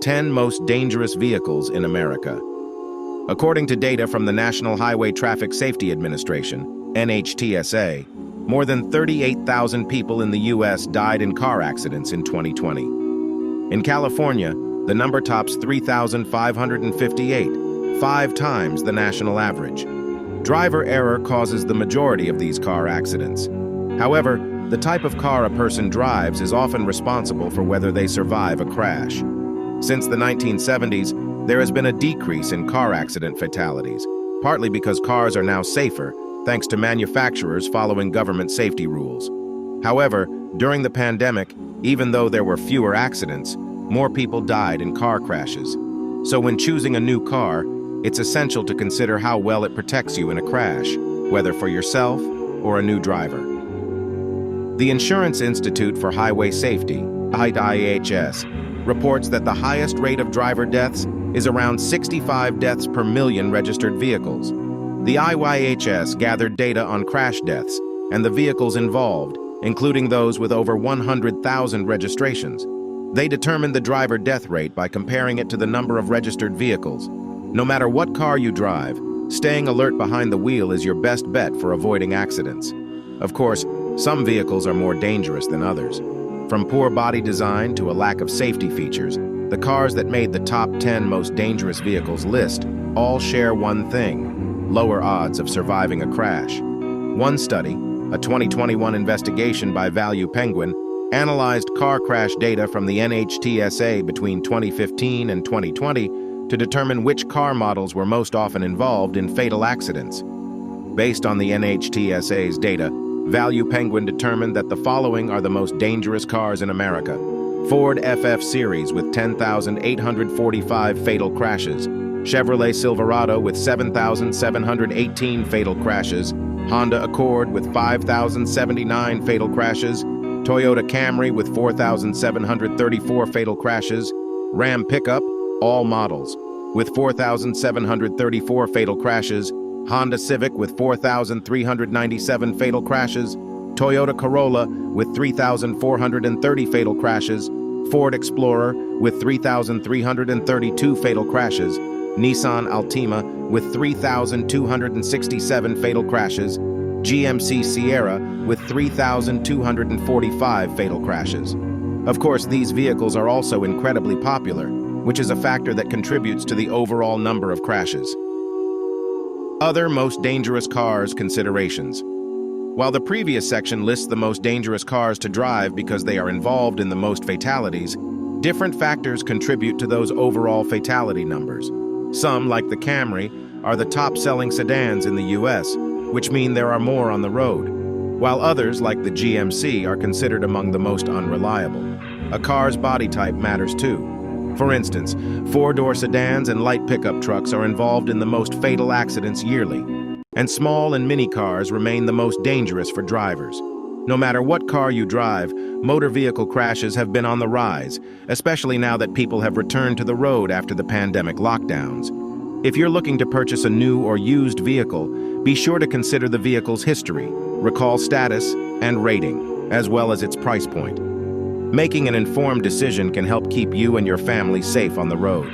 10 most dangerous vehicles in America. According to data from the National Highway Traffic Safety Administration, NHTSA, more than 38,000 people in the U.S. died in car accidents in 2020. In California, the number tops 3,558, 5 times the national average. Driver error causes the majority of these car accidents. However, the type of car a person drives is often responsible for whether they survive a crash. Since the 1970s, there has been a decrease in car accident fatalities, partly because cars are now safer thanks to manufacturers following government safety rules. However, during the pandemic, even though there were fewer accidents, more people died in car crashes. So when choosing a new car, it's essential to consider how well it protects you in a crash, whether for yourself or a new driver. The Insurance Institute for Highway Safety, NHTSA, reports that the highest rate of driver deaths is around 65 deaths per million registered vehicles. The IYHS gathered data on crash deaths and the vehicles involved, including those with over 100,000 registrations. They determined the driver death rate by comparing it to the number of registered vehicles. No matter what car you drive, staying alert behind the wheel is your best bet for avoiding accidents. Of course, some vehicles are more dangerous than others. From poor body design to a lack of safety features, the cars that made the top 10 most dangerous vehicles list all share one thing: lower odds of surviving a crash. One study, a 2021 investigation by Value Penguin, analyzed car crash data from the NHTSA between 2015 and 2020 to determine which car models were most often involved in fatal accidents. Based on the NHTSA's data, Value Penguin determined that the following are the most dangerous cars in America: Ford FF Series with 10,845 fatal crashes, Chevrolet Silverado with 7,718 fatal crashes, Honda Accord with 5,079 fatal crashes, Toyota Camry with 4,734 fatal crashes, Ram Pickup, all models, with 4,734 fatal crashes, Honda Civic with 4,397 fatal crashes, Toyota Corolla with 3,430 fatal crashes, Ford Explorer with 3,332 fatal crashes, Nissan Altima with 3,267 fatal crashes, GMC Sierra with 3,245 fatal crashes. Of course, these vehicles are also incredibly popular, which is a factor that contributes to the overall number of crashes. Other most dangerous cars considerations. While the previous section lists the most dangerous cars to drive because they are involved in the most fatalities, different factors contribute to those overall fatality numbers. Some, like the Camry, are the top-selling sedans in the U.S., which mean there are more on the road, while others, like the GMC, are considered among the most unreliable. A car's body type matters too. For instance, 4-door sedans and light pickup trucks are involved in the most fatal accidents yearly, and small and mini cars remain the most dangerous for drivers. No matter what car you drive, motor vehicle crashes have been on the rise, especially now that people have returned to the road after the pandemic lockdowns. If you're looking to purchase a new or used vehicle, be sure to consider the vehicle's history, recall status, and rating, as well as its price point. Making an informed decision can help keep you and your family safe on the road.